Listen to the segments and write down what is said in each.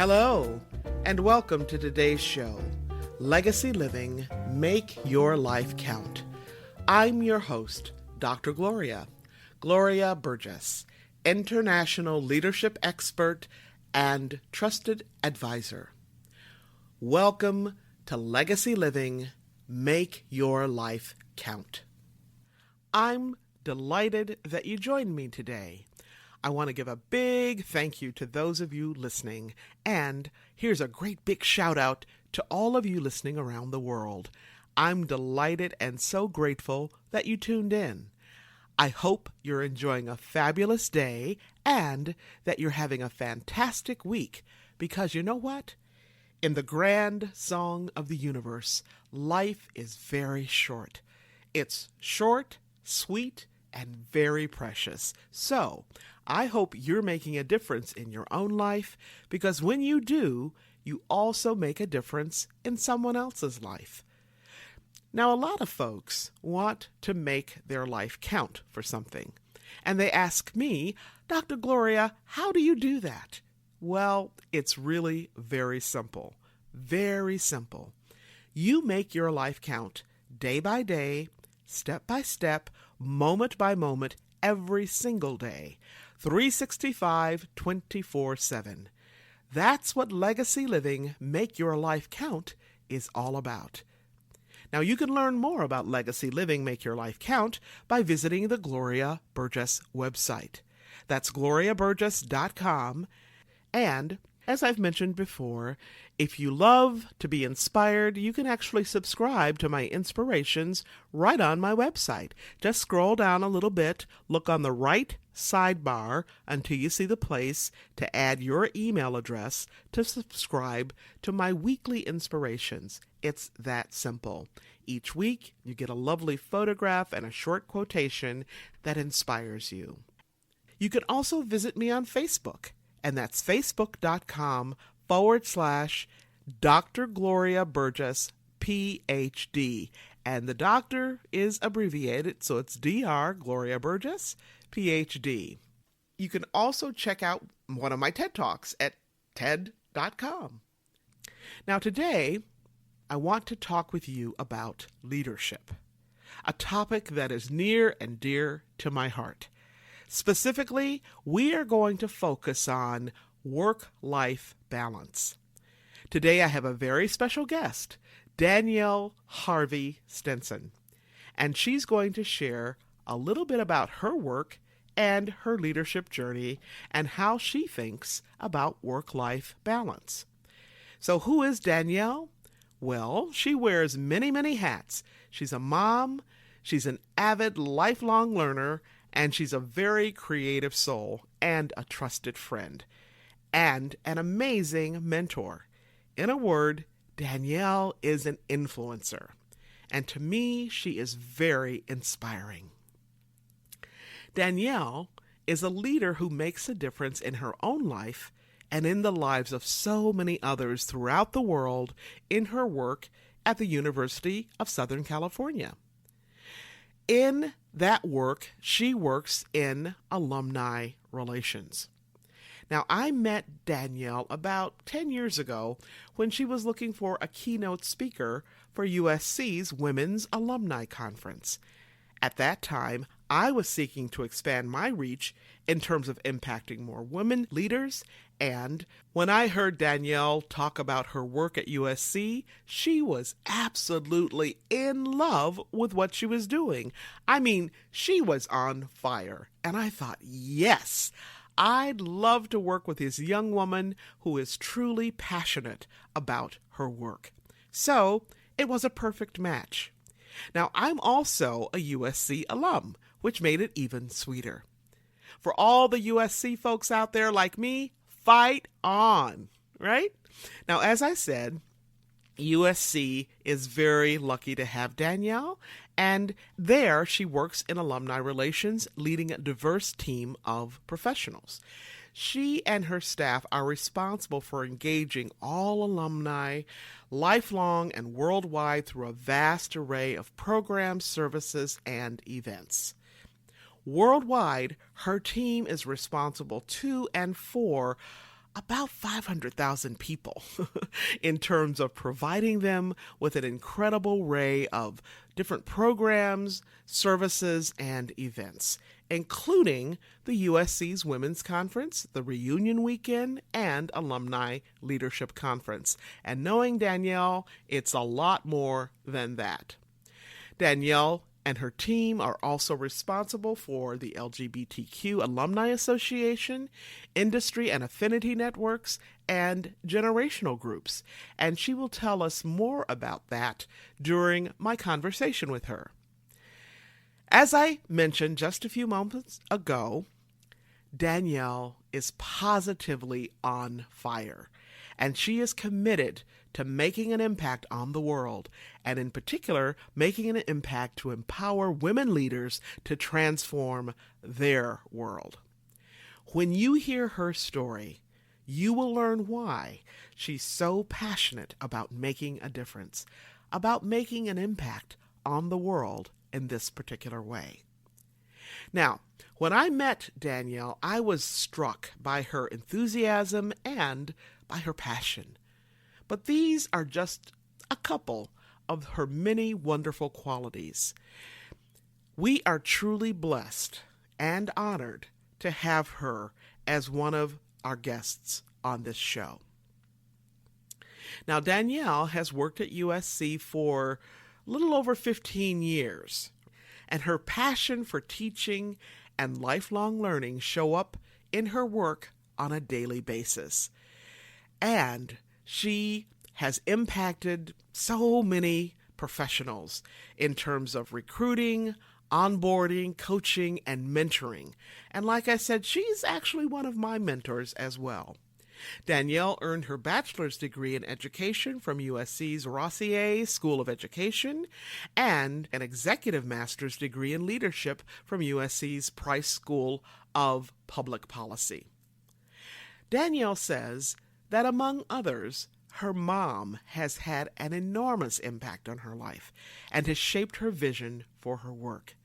Hello, and welcome to today's show, Legacy Living, Make Your Life Count. I'm your host, Dr. Gloria Burgess, international leadership expert and trusted advisor. Welcome to Legacy Living, Make Your Life Count. I'm delighted that you joined me today. I want to give a big thank you to those of you listening, and here's a great big shout out to all of you listening around the world. I'm delighted and so grateful that you tuned in. I hope you're enjoying a fabulous day and that you're having a fantastic week, because you know what? In the grand song of the universe, life is very short. It's short, sweet, and very precious. So, I hope you're making a difference in your own life, because when you do, you also make a difference in someone else's life. Now, a lot of folks want to make their life count for something, and they ask me, Dr. Gloria, how do you do that? Well, it's really very simple. Very simple. You make your life count day by day, step by step, moment by moment, every single day, 365, 24/7. That's what Legacy Living, Make Your Life Count is all about. Now, you can learn more about Legacy Living, Make Your Life Count by visiting the Gloria Burgess website. That's gloriaburgess.com. And as I've mentioned before, if you love to be inspired, you can actually subscribe to my inspirations right on my website. Just scroll down a little bit, look on the right sidebar until you see the place to add your email address to subscribe to my weekly inspirations. It's that simple. Each week, you get a lovely photograph and a short quotation that inspires you. You can also visit me on Facebook, and that's facebook.com/Dr. Gloria Burgess, PhD. And the doctor is abbreviated, so it's Dr. Gloria Burgess, PhD. You can also check out one of my TED Talks at TED.com. Now today, I want to talk with you about leadership, a topic that is near and dear to my heart. Specifically, we are going to focus on work-life balance. Today I have a very special guest, Danielle Harvey Stinson, and she's going to share a little bit about her work and her leadership journey and how she thinks about work-life balance. So who is Danielle? Well, she wears many, many hats. She's a mom, she's an avid lifelong learner, and she's a very creative soul and a trusted friend, and an amazing mentor. In a word, Danielle is an influencer, and to me, she is very inspiring. Danielle is a leader who makes a difference in her own life and in the lives of so many others throughout the world in her work at the University of Southern California. In that work, she works in alumni relations. Now, I met Danielle about 10 years ago when she was looking for a keynote speaker for USC's Women's Alumni Conference. At that time, I was seeking to expand my reach in terms of impacting more women leaders, and when I heard Danielle talk about her work at USC, she was absolutely in love with what she was doing. I mean, she was on fire, and I thought, yes, I'd love to work with this young woman who is truly passionate about her work. So, it was a perfect match. Now, I'm also a USC alum, which made it even sweeter. For all the USC folks out there like me, fight on, right? Now, as I said, USC is very lucky to have Danielle, and there she works in alumni relations, leading a diverse team of professionals. She and her staff are responsible for engaging all alumni, lifelong and worldwide, through a vast array of programs, services, and events. Worldwide, her team is responsible to and for about 500,000 people in terms of providing them with an incredible array of different programs, services, and events, including the USC's Women's Conference, the Reunion Weekend, and Alumni Leadership Conference. And knowing Danielle, it's a lot more than that. Danielle and her team are also responsible for the LGBTQ Alumni Association, industry and affinity networks, and generational groups. And she will tell us more about that during my conversation with her. As I mentioned just a few moments ago, Danielle is positively on fire, and she is committed to making an impact on the world, and in particular, making an impact to empower women leaders to transform their world. When you hear her story, you will learn why she's so passionate about making a difference, about making an impact on the world in this particular way. Now, when I met Danielle, I was struck by her enthusiasm and by her passion. But these are just a couple of her many wonderful qualities. We are truly blessed and honored to have her as one of our guests on this show. Now, Danielle has worked at USC for a little over 15 years, and her passion for teaching and lifelong learning show up in her work on a daily basis. And she has impacted so many professionals in terms of recruiting, onboarding, coaching, and mentoring. And like I said, she's actually one of my mentors as well. Danielle earned her bachelor's degree in education from USC's Rossier School of Education and an executive master's degree in leadership from USC's Price School of Public Policy. Danielle says that, among others, her mom has had an enormous impact on her life and has shaped her vision for her work.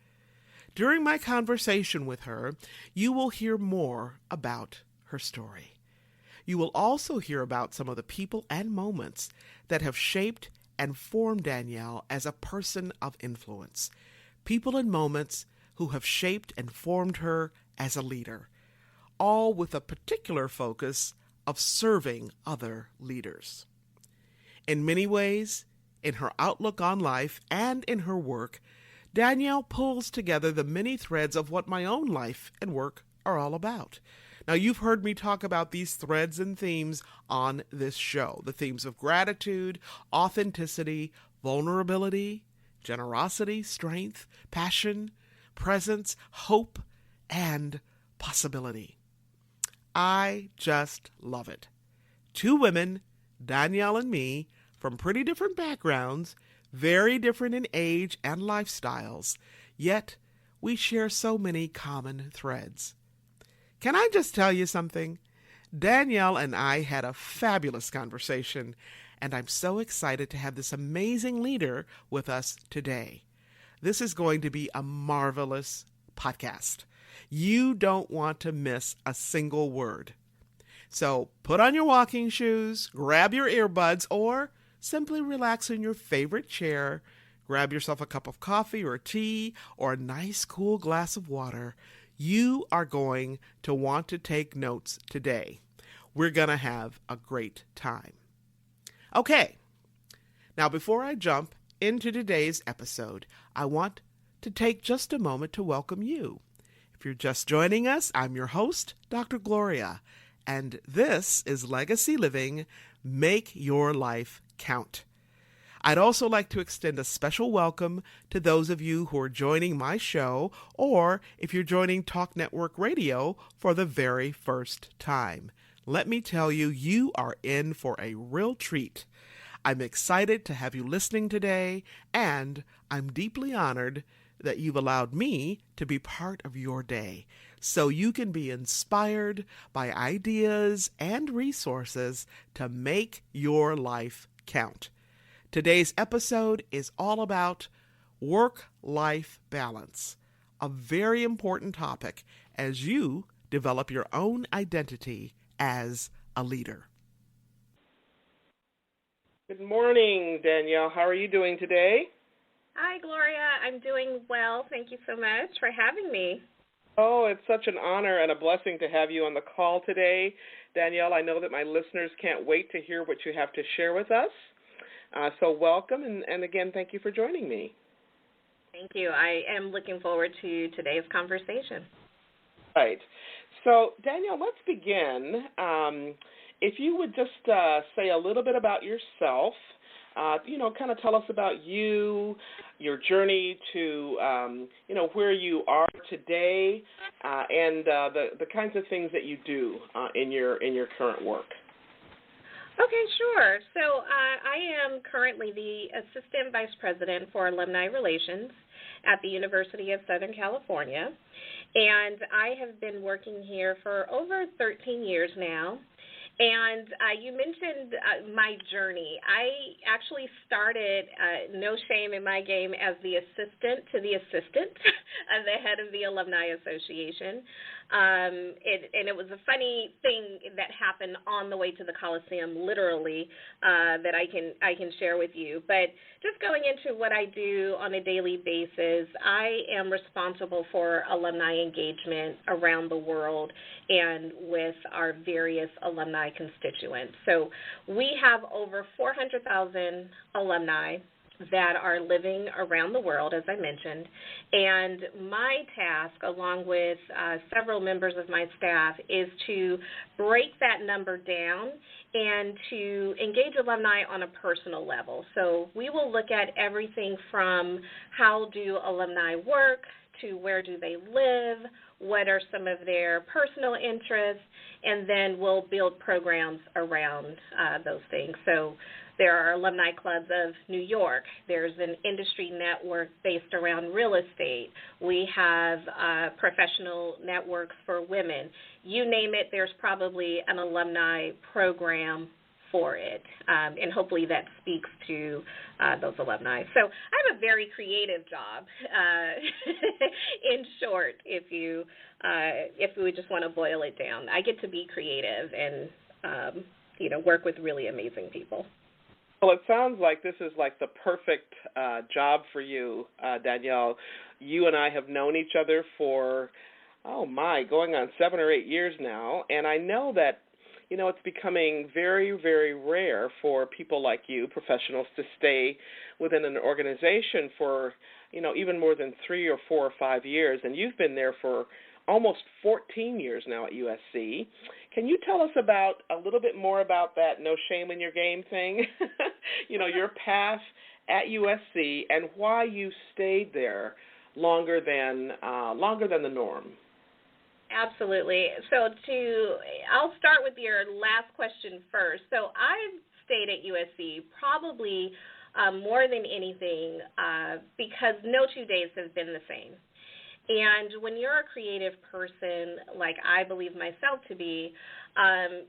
During my conversation with her, you will hear more about her story. You will also hear about some of the people and moments that have shaped and formed Danielle as a person of influence. People and moments who have shaped and formed her as a leader, all with a particular focus of serving other leaders. In many ways, in her outlook on life and in her work, Danielle pulls together the many threads of what my own life and work are all about. Now, you've heard me talk about these threads and themes on this show, the themes of gratitude, authenticity, vulnerability, generosity, strength, passion, presence, hope, and possibility. I just love it. Two women, Danielle and me, from pretty different backgrounds, very different in age and lifestyles, yet we share so many common threads. Can I just tell you something? Danielle and I had a fabulous conversation, and I'm so excited to have this amazing leader with us today. This is going to be a marvelous podcast. You don't want to miss a single word. So put on your walking shoes, grab your earbuds, or simply relax in your favorite chair. Grab yourself a cup of coffee or tea or a nice cool glass of water. You are going to want to take notes today. We're going to have a great time. Okay, now before I jump into today's episode, I want to take just a moment to welcome you. If you're just joining us, I'm your host, Dr. Gloria, and this is Legacy Living, Make Your Life Count. I'd also like to extend a special welcome to those of you who are joining my show, or if you're joining Talk Network Radio for the very first time. Let me tell you, you are in for a real treat. I'm excited to have you listening today, and I'm deeply honored that you've allowed me to be part of your day, so you can be inspired by ideas and resources to make your life count. Today's episode is all about work-life balance, a very important topic as you develop your own identity as a a leader. Good morning, Danielle. How are you doing today? Hi, Gloria. I'm doing well. Thank you so much for having me. Oh, it's such an honor and a blessing to have you on the call today. Danielle, I know that my listeners can't wait to hear what you have to share with us. So welcome, and again, thank you for joining me. Thank you. I am looking forward to today's conversation. Right. So, Danielle, let's begin. If you would just say a little bit about yourself, kind of tell us about you, your journey to, where you are today, and the kinds of things that you do in your current work. Okay, sure. So I am currently the Assistant Vice President for Alumni Relations at the University of Southern California, and I have been working here for over 13 years now. And you mentioned my journey. I actually started, no shame in my game, as the assistant to the assistant of the head of the Alumni Association. And it was a funny thing that happened on the way to the Coliseum, literally, that I can share with you. But just going into what I do on a daily basis, I am responsible for alumni engagement around the world and with our various alumni constituents. So we have over 400,000 alumni that are living around the world, as I mentioned, and my task, along with several members of my staff, is to break that number down and to engage alumni on a personal level. So we will look at everything from how do alumni work to where do they live, what are some of their personal interests, and then we'll build programs around those things. So there are alumni clubs of New York. There's an industry network based around real estate. We have professional networks for women. You name it, there's probably an alumni program for it, and hopefully that speaks to those alumni. So I have a very creative job, in short, if we just want to boil it down. I get to be creative and, work with really amazing people. Well, it sounds like this is like the perfect job for you, Danielle. You and I have known each other for, going on 7 or 8 years now, and I know that, it's becoming very, very rare for people like you, professionals, to stay within an organization for, even more than 3 or 4 or 5 years, and you've been there for almost 14 years now at USC. Can you tell us about a little bit more about that no shame in your game thing? Your path at USC and why you stayed there longer than the norm. Absolutely. So I'll start with your last question first. So I've stayed at USC probably more than anything because no 2 days have been the same. And when you're a creative person, like I believe myself to be,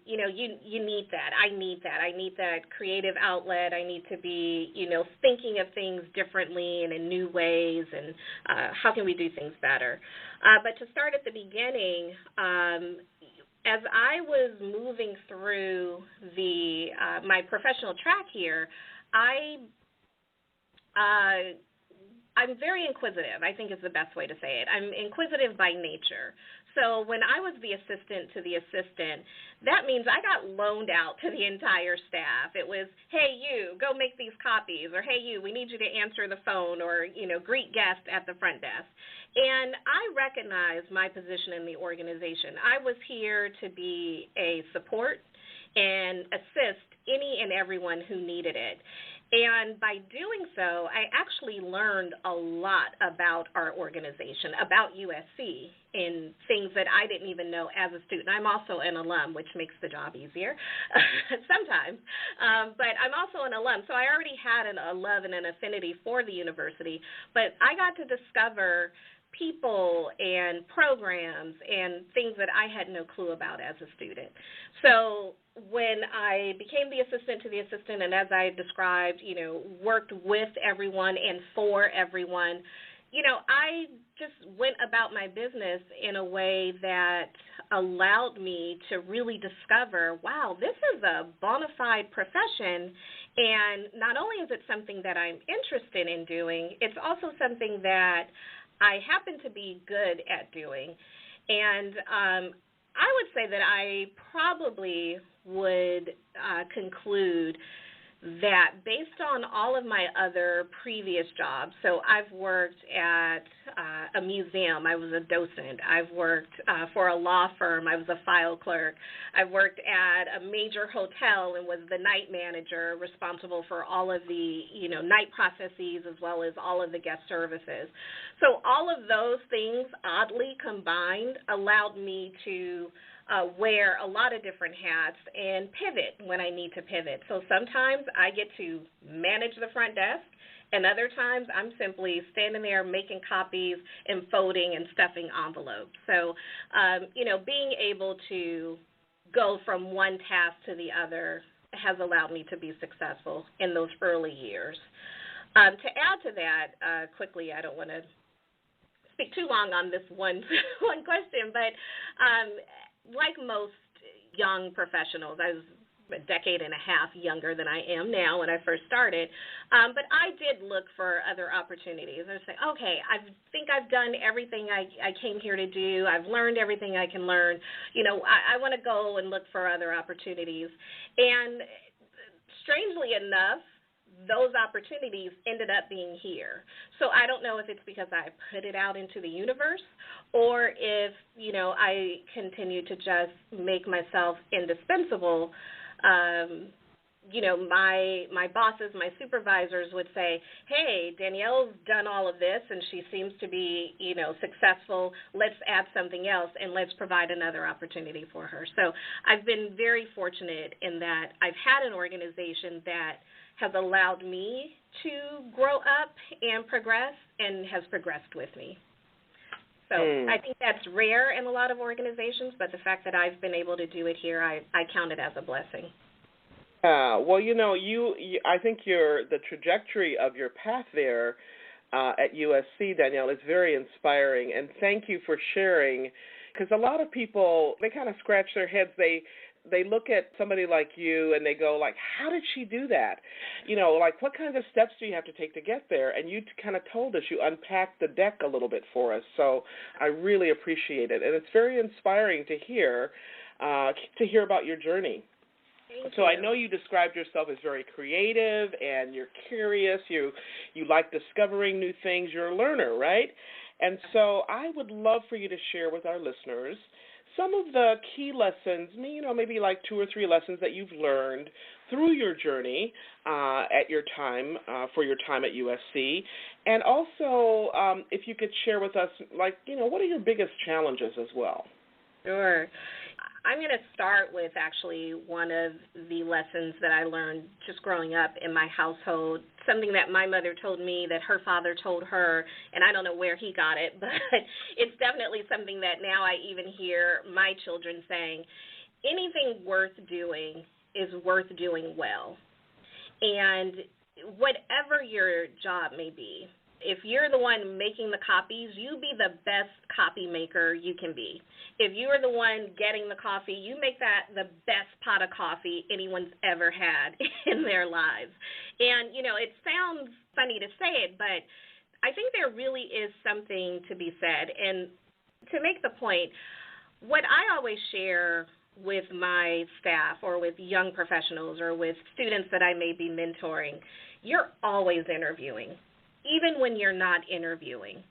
you need that. I need that. I need that creative outlet. I need to be, thinking of things differently and in new ways, and how can we do things better. But to start at the beginning, as I was moving through my professional track here, I'm very inquisitive, I think is the best way to say it. I'm inquisitive by nature. So when I was the assistant to the assistant, that means I got loaned out to the entire staff. It was, hey, you, go make these copies, or hey, you, we need you to answer the phone, or, greet guests at the front desk. And I recognize my position in the organization. I was here to be a support and assist any and everyone who needed it. And by doing so, I actually learned a lot about our organization, about USC, in things that I didn't even know as a student. I'm also an alum, which makes the job easier sometimes. But I'm also an alum, so I already had a love and an affinity for the university. But I got to discover people and programs and things that I had no clue about as a student. So when I became the assistant to the assistant, and as I described, worked with everyone and for everyone, I just went about my business in a way that allowed me to really discover, wow, this is a bona fide profession, and not only is it something that I'm interested in doing, it's also something that I happen to be good at doing. And I would say that I probably would conclude that based on all of my other previous jobs, so I've worked at a museum, I was a docent, I've worked for a law firm, I was a file clerk, I've worked at a major hotel and was the night manager responsible for all of the, night processes as well as all of the guest services. So all of those things, oddly combined, allowed me to wear a lot of different hats and pivot when I need to pivot. So sometimes I get to manage the front desk, and other times I'm simply standing there making copies and folding and stuffing envelopes. So, being able to go from one task to the other has allowed me to be successful in those early years. To add to that, quickly, I don't want to speak too long on this one question, but like most young professionals, I was a decade and a half younger than I am now when I first started, but I did look for other opportunities. I was like, okay, I think I've done everything I came here to do. I've learned everything I can learn. I want to go and look for other opportunities. And strangely enough, those opportunities ended up being here. So I don't know if it's because I put it out into the universe or if, I continue to just make myself indispensable. My bosses, my supervisors would say, hey, Danielle's done all of this and she seems to be, successful. Let's add something else and let's provide another opportunity for her. So I've been very fortunate in that I've had an organization that has allowed me to grow up and progress and has progressed with me. So I think that's rare in a lot of organizations, but the fact that I've been able to do it here, I count it as a blessing. Well, I think the trajectory of your path there at USC, Danielle, is very inspiring, and thank you for sharing, because a lot of people, they kind of scratch their heads. They look at somebody like you and they go like, how did she do that? What kinds of steps do you have to take to get there? And you kind of told us, you unpacked the deck a little bit for us. So I really appreciate it. And it's very inspiring to hear about your journey. Thank so you. I know you described yourself as very creative and you're curious. You like discovering new things. You're a learner, right? And so I would love for you to share with our listeners some of the key lessons, maybe like 2 or 3 lessons that you've learned through your journey at your time, for your time at USC. And also, if you could share with us, what are your biggest challenges as well? Sure. I'm going to start with actually one of the lessons that I learned just growing up in my household, something that my mother told me that her father told her, and I don't know where he got it, but it's definitely something that now I even hear my children saying, anything worth doing is worth doing well. And whatever your job may be, if you're the one making the copies, you be the best copy maker you can be. If you're the one getting the coffee, you make that the best pot of coffee anyone's ever had in their lives. And, it sounds funny to say it, but I think there really is something to be said. And to make the point, what I always share with my staff or with young professionals or with students that I may be mentoring, you're always interviewing, even when you're not interviewing.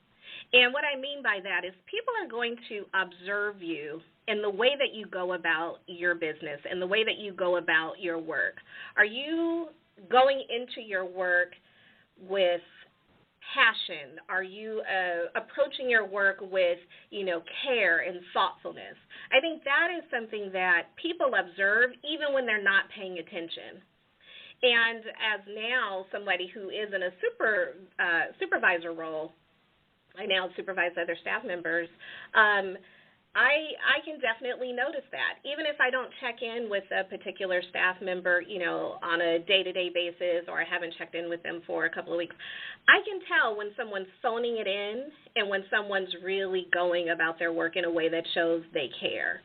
And what I mean by that is people are going to observe you in the way that you go about your business and the way that you go about your work. Are you going into your work with passion? Are you approaching your work with, care and thoughtfulness? I think that is something that people observe even when they're not paying attention. And as now somebody who is in a supervisor role, I now supervise other staff members, I can definitely notice that. Even if I don't check in with a particular staff member, on a day-to-day basis, or I haven't checked in with them for a couple of weeks, I can tell when someone's phoning it in and when someone's really going about their work in a way that shows they care.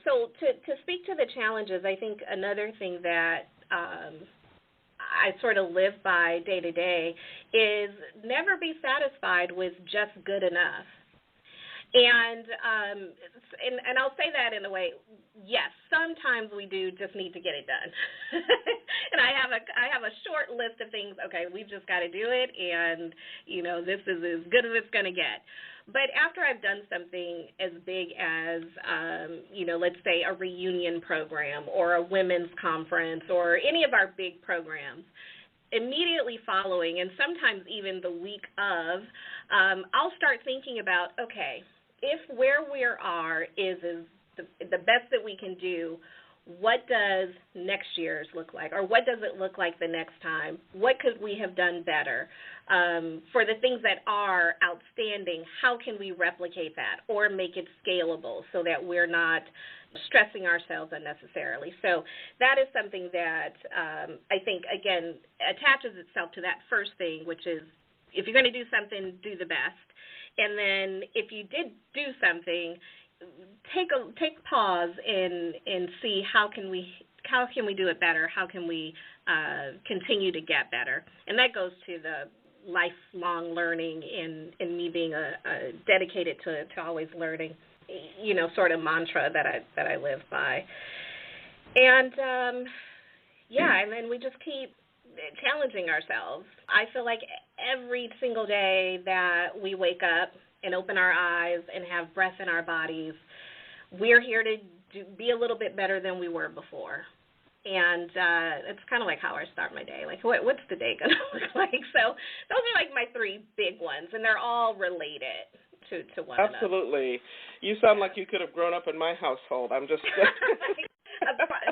So to speak to the challenges, I think another thing that I sort of live by day to day is never be satisfied with just good enough. And I'll say that in a way, yes, sometimes we do just need to get it done. And I have a short list of things, okay, we've just got to do it, and, this is as good as it's going to get. But after I've done something as big as, let's say a reunion program or a women's conference or any of our big programs, immediately following, and sometimes even the week of, I'll start thinking about, okay, if where we are is the best that we can do, what does next year's look like? Or what does it look like the next time? What could we have done better? For the things that are outstanding, how can we replicate that or make it scalable so that we're not stressing ourselves unnecessarily? So that is something that I think, again, attaches itself to that first thing, which is if you're going to do something, do the best. And then if you did do something, take pause and see how can we do it better? How can we continue to get better? And that goes to the lifelong learning and me being a dedicated to always learning, sort of mantra that I live by. And and then we just keep challenging ourselves. I feel like every single day that we wake up and open our eyes and have breath in our bodies, we're here to be a little bit better than we were before. And it's kind of like how I start my day. Like, what's the day going to look like? So those are like my three big ones, and they're all related to one another. Absolutely. You sound like you could have grown up in my household. I'm just...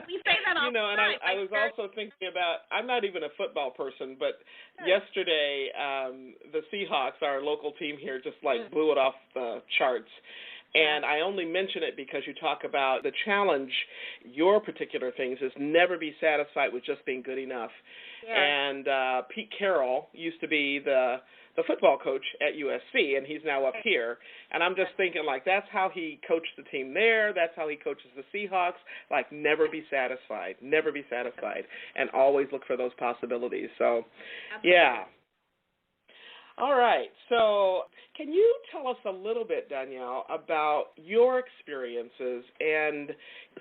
We say that all the and time. I was also thinking about, I'm not even a football person, but yesterday the Seahawks, our local team here, just blew it off the charts. And I only mention it because you talk about the challenge, your particular things, is never be satisfied with just being good enough. Yeah. And Pete Carroll used to be the football coach at USC, and he's now up here. And I'm just thinking, that's how he coached the team there. That's how he coaches the Seahawks. Never be satisfied, and always look for those possibilities. So, yeah. All right. So can you tell us a little bit, Danielle, about your experiences and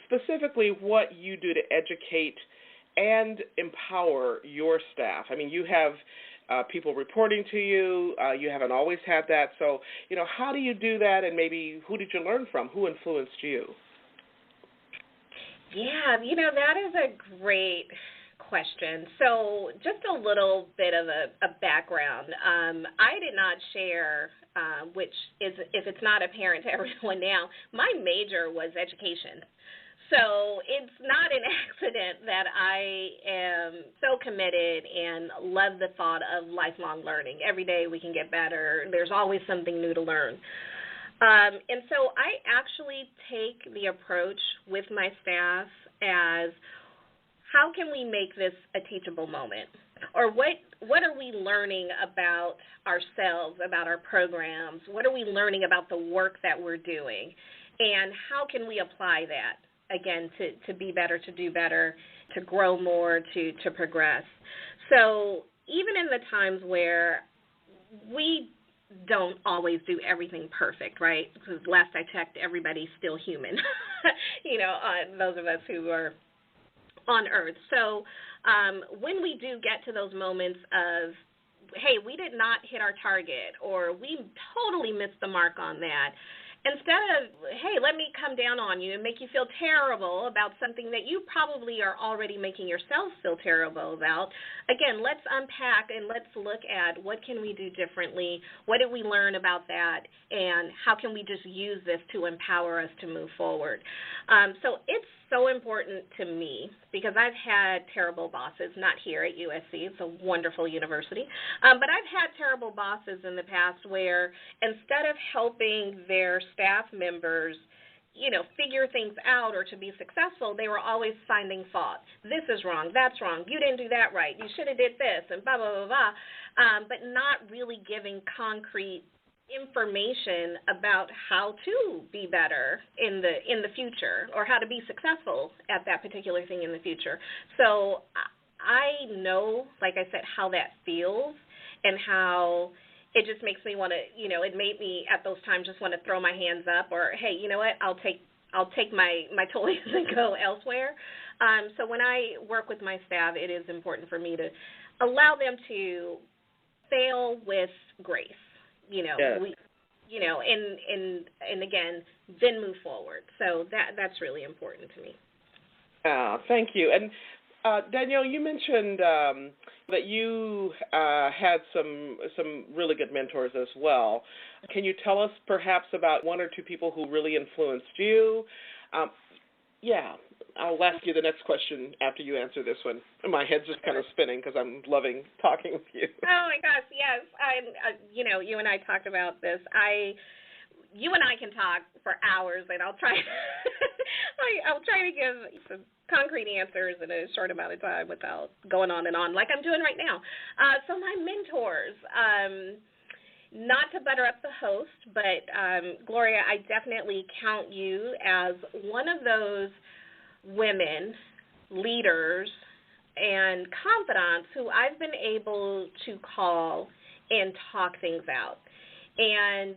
specifically what you do to educate and empower your staff? I mean, you have people reporting to you. You haven't always had that. So, how do you do that, and maybe who did you learn from? Who influenced you? Yeah, that is a great question. So just a little bit of a background. I did not share, which is, if it's not apparent to everyone now, my major was education. So it's not an accident that I am so committed and love the thought of lifelong learning. Every day we can get better. There's always something new to learn. And so I actually take the approach with my staff as, how can we make this a teachable moment? Or what are we learning about ourselves, about our programs? What are we learning about the work that we're doing? And how can we apply that, again, to be better, to do better, to grow more, to progress? So even in the times where we don't always do everything perfect, right? Because last I checked, everybody's still human, those of us who are on Earth. So when we do get to those moments of, hey, we did not hit our target, or we totally missed the mark on that, instead of, hey, let me come down on you and make you feel terrible about something that you probably are already making yourself feel terrible about, again, let's unpack and let's look at what can we do differently, what did we learn about that, and how can we just use this to empower us to move forward. So it's so important to me because I've had terrible bosses, not here at USC, it's a wonderful university, but I've had terrible bosses in the past where instead of helping their staff members, figure things out or to be successful, they were always finding fault. This is wrong. That's wrong. You didn't do that right. You should have did this and blah, blah, blah, blah, but not really giving concrete information about how to be better in the future or how to be successful at that particular thing in the future. So I know, like I said, how that feels and how it just makes me want to, it made me at those times just want to throw my hands up or, hey, you know what, I'll take my toys and go elsewhere. So when I work with my staff, it is important for me to allow them to fail with grace. Yes. And again, then move forward. So that's really important to me. Thank you. And Danielle, you mentioned that you had some really good mentors as well. Can you tell us perhaps about one or two people who really influenced you? I'll ask you the next question after you answer this one. My head's just kind of spinning because I'm loving talking with you. Oh, my gosh, yes. You and I talked about this. You and I can talk for hours, and I'll try I'll try to give some concrete answers in a short amount of time without going on and on like I'm doing right now. So my mentors, not to butter up the host, but Gloria, I definitely count you as one of those women, leaders, and confidants who I've been able to call and talk things out. And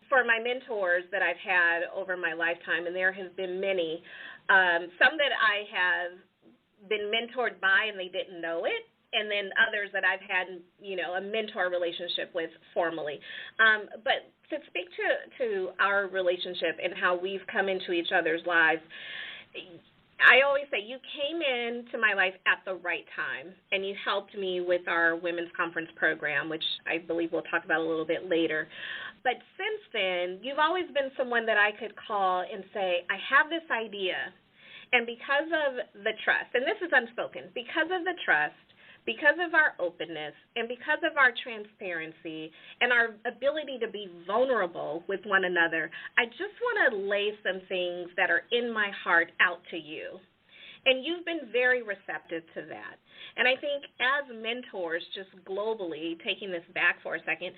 for my mentors that I've had over my lifetime, and there have been many, some that I have been mentored by and they didn't know it, and then others that I've had, a mentor relationship with formally. But to speak to our relationship and how we've come into each other's lives, I always say you came into my life at the right time, and you helped me with our women's conference program, which I believe we'll talk about a little bit later. But since then, you've always been someone that I could call and say, I have this idea, and because of the trust, and this is unspoken, because of the trust, because of our openness, and because of our transparency and our ability to be vulnerable with one another, I just want to lay some things that are in my heart out to you. And you've been very receptive to that. And I think as mentors, just globally, taking this back for a second,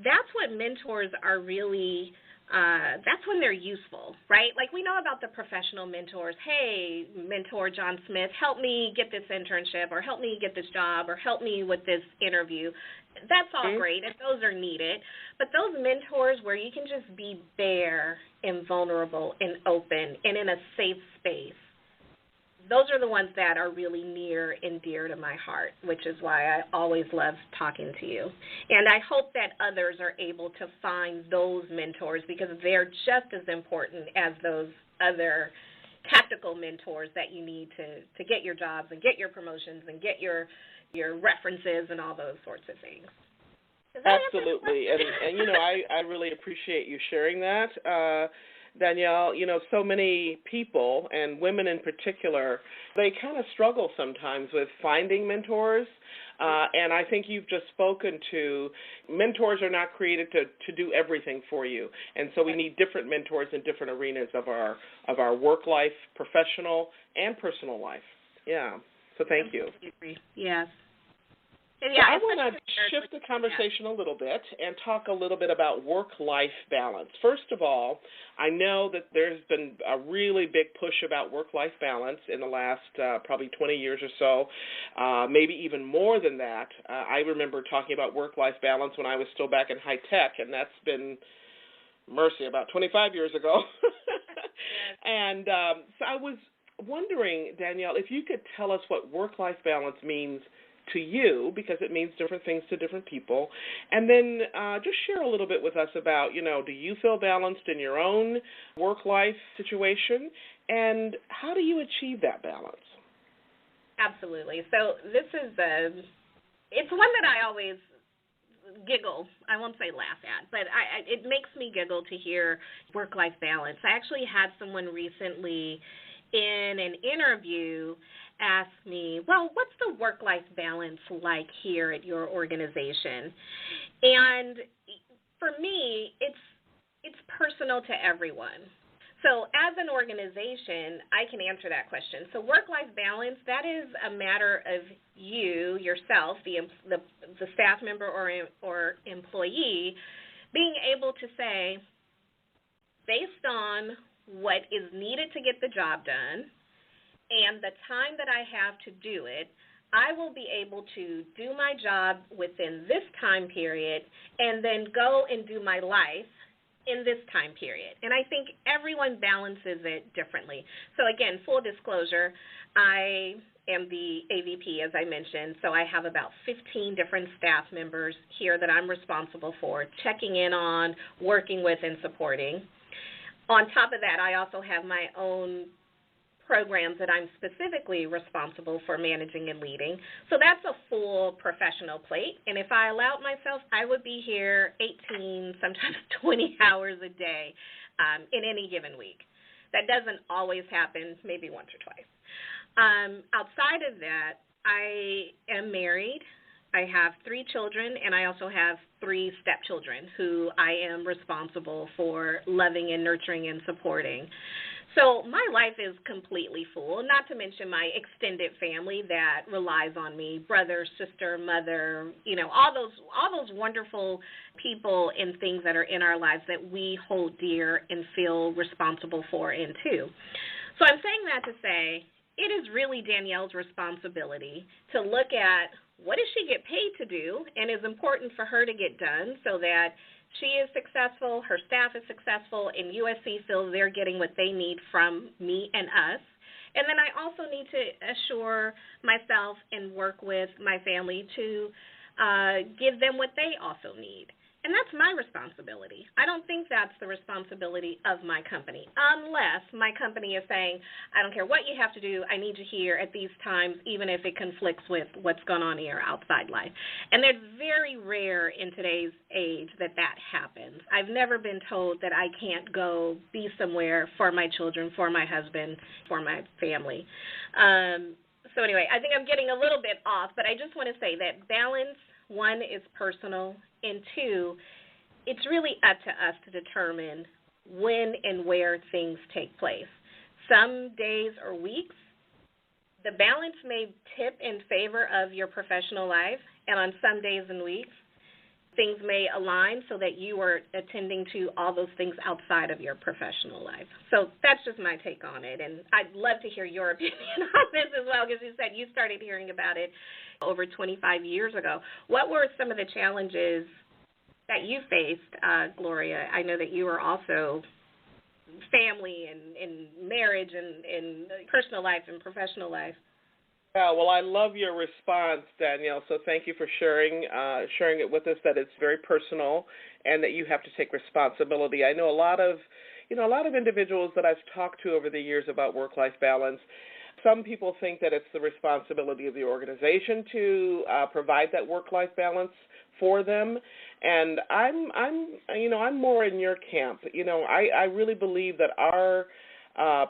that's what mentors are really that's when they're useful, right? Like we know about the professional mentors. Hey, mentor John Smith, help me get this internship or help me get this job or help me with this interview. That's all great, and those are needed. But those mentors where you can just be bare and vulnerable and open and in a safe space, those are the ones that are really near and dear to my heart, which is why I always love talking to you. And I hope that others are able to find those mentors because they're just as important as those other tactical mentors that you need to get your jobs and get your promotions and get your references and all those sorts of things. Absolutely. And I really appreciate you sharing that. Danielle, so many people, and women in particular, they kind of struggle sometimes with finding mentors, and I think you've just spoken to mentors are not created to do everything for you, and so we need different mentors in different arenas of our work life, professional, and personal life. Yeah, so thank you. Yes. Yeah, I want to shift the conversation a little bit and talk a little bit about work-life balance. First of all, I know that there's been a really big push about work-life balance in the last probably 20 years or so, maybe even more than that. I remember talking about work-life balance when I was still back in high tech, and that's been, mercy, about 25 years ago. And so I was wondering, Danielle, if you could tell us what work-life balance means to you, because it means different things to different people, and then just share a little bit with us about, do you feel balanced in your own work-life situation, and how do you achieve that balance? Absolutely. So this is it's one that I always giggle. I won't say laugh at, but it makes me giggle to hear work-life balance. I actually had someone recently in an interview ask me, well, what's the work-life balance like here at your organization? And for me, it's personal to everyone. So as an organization, I can answer that question. So work-life balance, that is a matter of you, yourself, the staff member or employee, being able to say, based on what is needed to get the job done and the time that I have to do it, I will be able to do my job within this time period and then go and do my life in this time period. And I think everyone balances it differently. So again, full disclosure, I am the AVP, as I mentioned, so I have about 15 different staff members here that I'm responsible for checking in on, working with, and supporting. On top of that, I also have my own programs that I'm specifically responsible for managing and leading. So that's a full professional plate. And if I allowed myself, I would be here 18, sometimes 20 hours a day in any given week. That doesn't always happen, maybe once or twice. Outside of that, I am married. I have 3 children, and I also have 3 stepchildren who I am responsible for loving and nurturing and supporting. So my life is completely full, not to mention my extended family that relies on me, brother, sister, mother, all those wonderful people and things that are in our lives that we hold dear and feel responsible for and to. So I'm saying that to say it is really Danielle's responsibility to look at what does she get paid to do and is important for her to get done so that she is successful, her staff is successful, and USC feels they're getting what they need from me and us. And then I also need to assure myself and work with my family to give them what they also need. And that's my responsibility. I don't think that's the responsibility of my company, unless my company is saying, I don't care what you have to do, I need you here at these times, even if it conflicts with what's going on in your outside life. And it's very rare in today's age that happens. I've never been told that I can't go be somewhere for my children, for my husband, for my family. So anyway, I think I'm getting a little bit off, but I just want to say that balance, 1, is personal, and 2, it's really up to us to determine when and where things take place. Some days or weeks, the balance may tip in favor of your professional life, and on some days and weeks, things may align so that you are attending to all those things outside of your professional life. So that's just my take on it, and I'd love to hear your opinion on this as well, because you said you started hearing about it over 25 years ago. What were some of the challenges that you faced, Gloria? I know that you were also family and marriage and personal life and professional life. Yeah, well, I love your response, Danielle, so thank you for sharing it with us, that it's very personal and that you have to take responsibility. I know a lot of individuals that I've talked to over the years about work-life balance. Some people think that it's the responsibility of the organization to provide that work-life balance for them, and I'm more in your camp. I really believe that our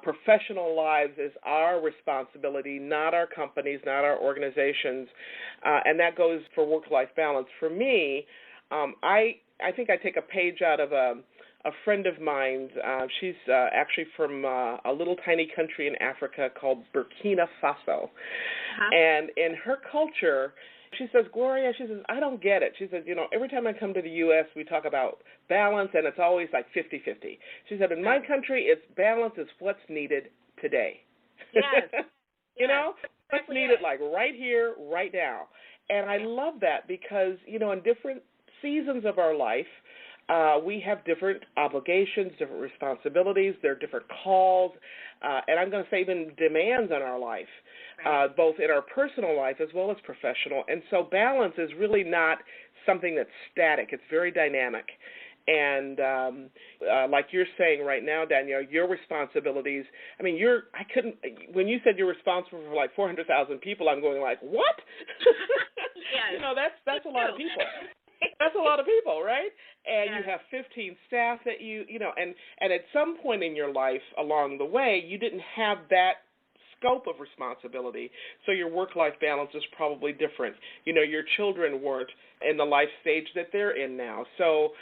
professional lives is our responsibility, not our companies, not our organizations, and that goes for work-life balance. For me, I think I take a page out of a friend of mine. She's actually from a little tiny country in Africa called Burkina Faso, and in her culture, she says, Gloria, I don't get it. She says, every time I come to the U.S., we talk about balance, and it's always like 50-50. She said, in my country, it's balance is what's needed today. Yes. What's needed like right here, right now. And I love that because, in different seasons of our life, we have different obligations, different responsibilities. There are different calls, and I'm going to say even demands on our life, both in our personal life as well as professional. And so balance is really not something that's static. It's very dynamic. And like you're saying right now, Danielle, your responsibilities, when you said you're responsible for like 400,000 people, I'm going like, what? Yes. That's a lot of people. That's a lot of people, right? And you have 15 staff that and at some point in your life along the way, you didn't have that scope of responsibility. So your work-life balance is probably different. Your children weren't in the life stage that they're in now. So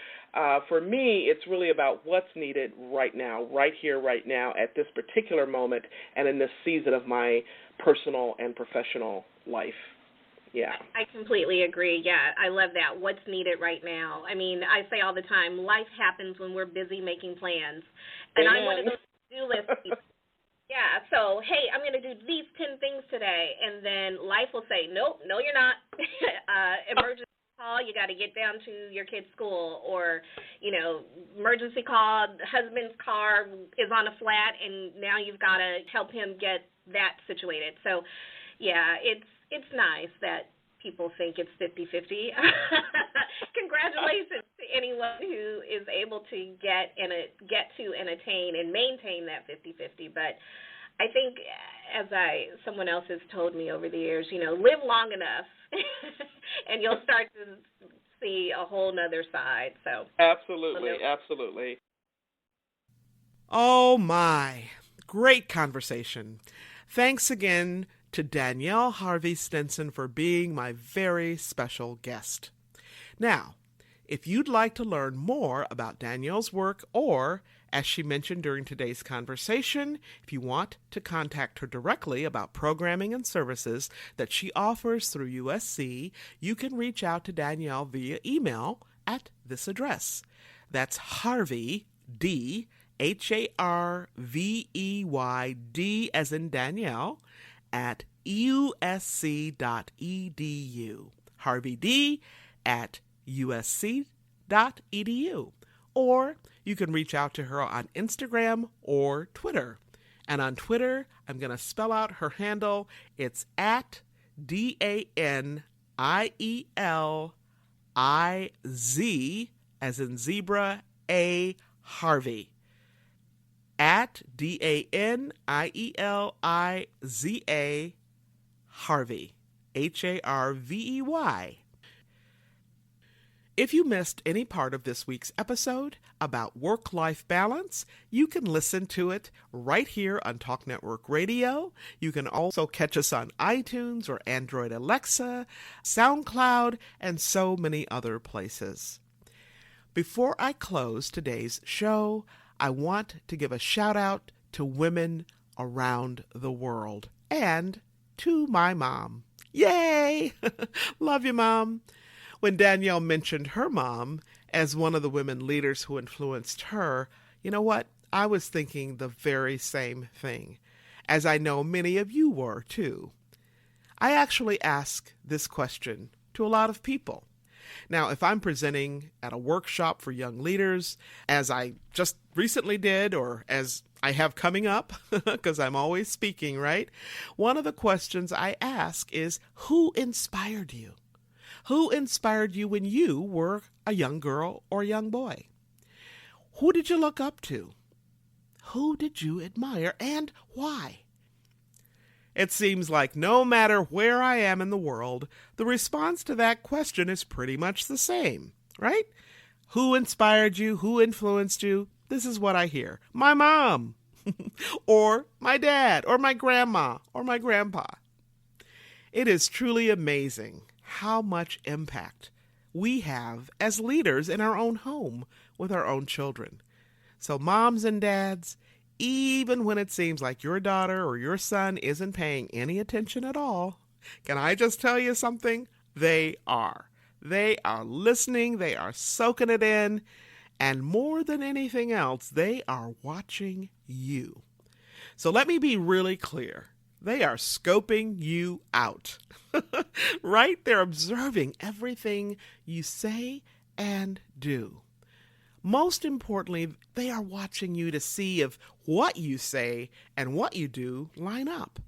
for me, it's really about what's needed right now, right here, right now, at this particular moment, and in this season of my personal and professional life. Yeah. I completely agree. Yeah, I love that. What's needed right now? I mean, I say all the time, life happens when we're busy making plans. And Amen. I'm one of those to-do list people. Yeah, so, hey, I'm going to do these 10 things today. And then life will say, nope, no, you're not. Emergency call, you got to get down to your kid's school. Or, emergency call, husband's car is on a flat, and now you've got to help him get that situated. So, yeah, it's nice that people think it's 50-50. Congratulations to anyone who is able to get to and attain and maintain that 50-50. But I think, as someone else has told me over the years, live long enough, and you'll start to see a whole nother side. So absolutely. Oh my, great conversation. Thanks again to Danielle Harvey Stinson for being my very special guest. Now, if you'd like to learn more about Danielle's work, or, as she mentioned during today's conversation, if you want to contact her directly about programming and services that she offers through USC, you can reach out to Danielle via email at this address. That's Harvey, D, Harvey, D as in Danielle, at usc.edu. Harvey D at usc.edu. Or you can reach out to her on Instagram or Twitter. And on Twitter, I'm going to spell out her handle. It's at DANIELIZ, as in zebra, A Harvey. At DANIELIZA Harvey, HARVEY. If you missed any part of this week's episode about work-life balance, you can listen to it right here on Talk Network Radio. You can also catch us on iTunes or Android Alexa, SoundCloud, and so many other places. Before I close today's show, I want to give a shout out to women around the world and to my mom. Yay! Love you, Mom. When Danielle mentioned her mom as one of the women leaders who influenced her, you know what? I was thinking the very same thing, as I know many of you were too. I actually ask this question to a lot of people. Now, if I'm presenting at a workshop for young leaders, as I just recently did, or as I have coming up, because I'm always speaking, right? One of the questions I ask is, who inspired you? Who inspired you when you were a young girl or a young boy? Who did you look up to? Who did you admire, and why? It seems like no matter where I am in the world, the response to that question is pretty much the same, right? Who inspired you? Who influenced you? This is what I hear. My mom, or my dad, or my grandma, or my grandpa. It is truly amazing how much impact we have as leaders in our own home with our own children. So moms and dads, even when it seems like your daughter or your son isn't paying any attention at all, can I just tell you something? They are. They are listening, they are soaking it in, and more than anything else, they are watching you. So let me be really clear. They are scoping you out, right? They're observing everything you say and do. Most importantly, they are watching you to see if what you say and what you do line up.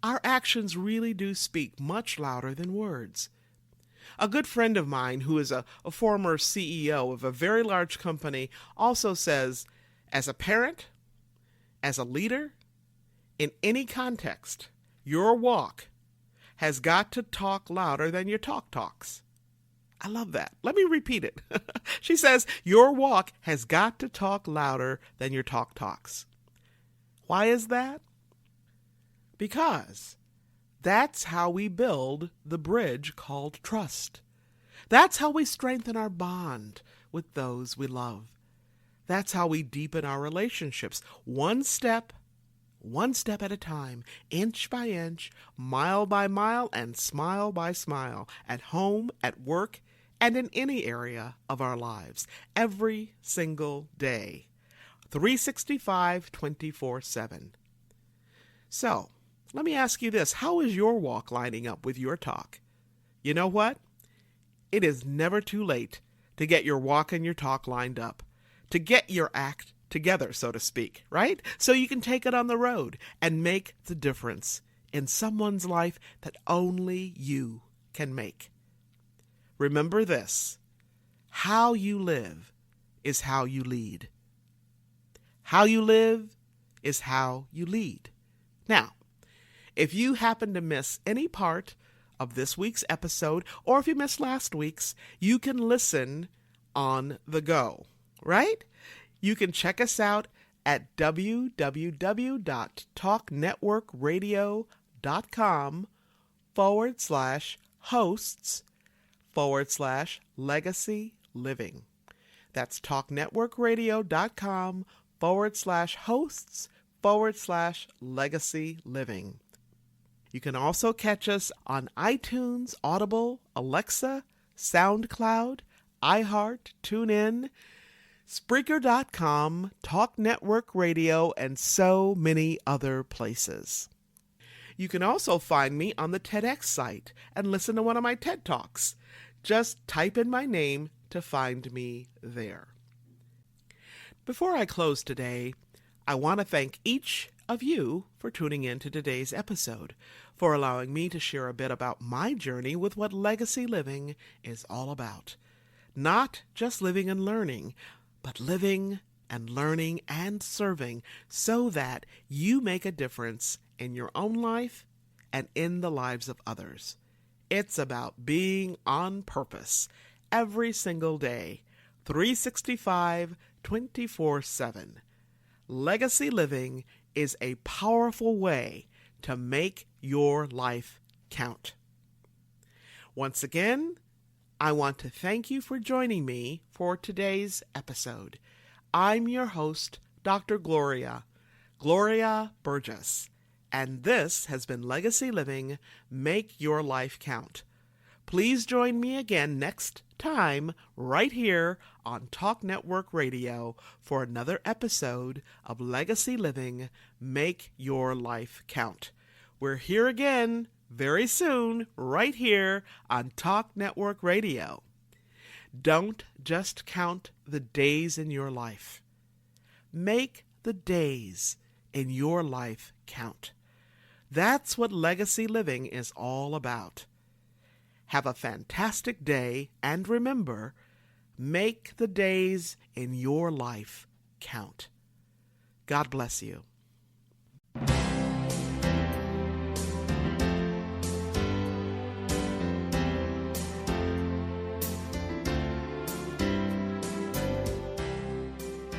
Our actions really do speak much louder than words. A good friend of mine who is a former CEO of a very large company also says, as a parent, as a leader, in any context, your walk has got to talk louder than your talk talks. I love that. Let me repeat it. She says, your walk has got to talk louder than your talk talks. Why is that? Because that's how we build the bridge called trust. That's how we strengthen our bond with those we love. That's how we deepen our relationships, one step at a time, inch by inch, mile by mile, and smile by smile, at home, at work, and in any area of our lives, every single day, 365, 24/7. So, let me ask you this. How is your walk lining up with your talk? You know what? It is never too late to get your walk and your talk lined up, to get your act together, so to speak, right? So you can take it on the road and make the difference in someone's life that only you can make. Remember this: how you live is how you lead. How you live is how you lead. Now, if you happen to miss any part of this week's episode, or if you missed last week's, you can listen on the go, right? You can check us out at www.talknetworkradio.com/hosts/legacy living. That's talknetworkradio.com/hosts/legacy living. You can also catch us on iTunes, Audible, Alexa, SoundCloud, iHeart, TuneIn, Spreaker.com, Talk Network Radio, and so many other places. You can also find me on the TEDx site and listen to one of my TED Talks. Just type in my name to find me there. Before I close today, I want to thank each of you for tuning in to today's episode, for allowing me to share a bit about my journey with what legacy living is all about. Not just living and learning, but living and learning and serving so that you make a difference in your own life and in the lives of others. It's about being on purpose every single day, 365, 24/7. Legacy living is a powerful way to make your life count. Once again, I want to thank you for joining me for today's episode. I'm your host, Dr. Gloria Burgess, and this has been Legacy Living, Make Your Life Count. Please join me again next time right here on Talk Network Radio for another episode of Legacy Living, Make Your Life Count. We're here again very soon, right here on Talk Network Radio. Don't just count the days in your life. Make the days in your life count. That's what legacy living is all about. Have a fantastic day, and remember, make the days in your life count. God bless you.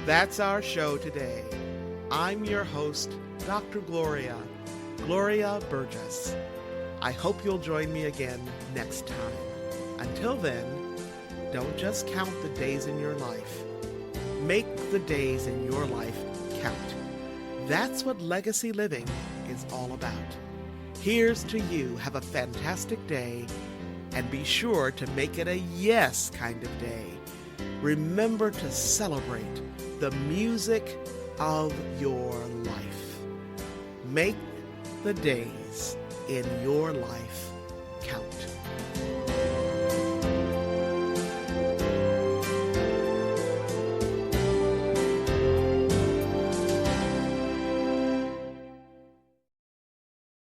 That's our show today. I'm your host, Dr. Gloria Burgess. I hope you'll join me again next time. Until then, don't just count the days in your life. Make the days in your life count. That's what legacy living is all about. Here's to you. Have a fantastic day, and be sure to make it a yes kind of day. Remember to celebrate the music of your life. Make the days in your life count.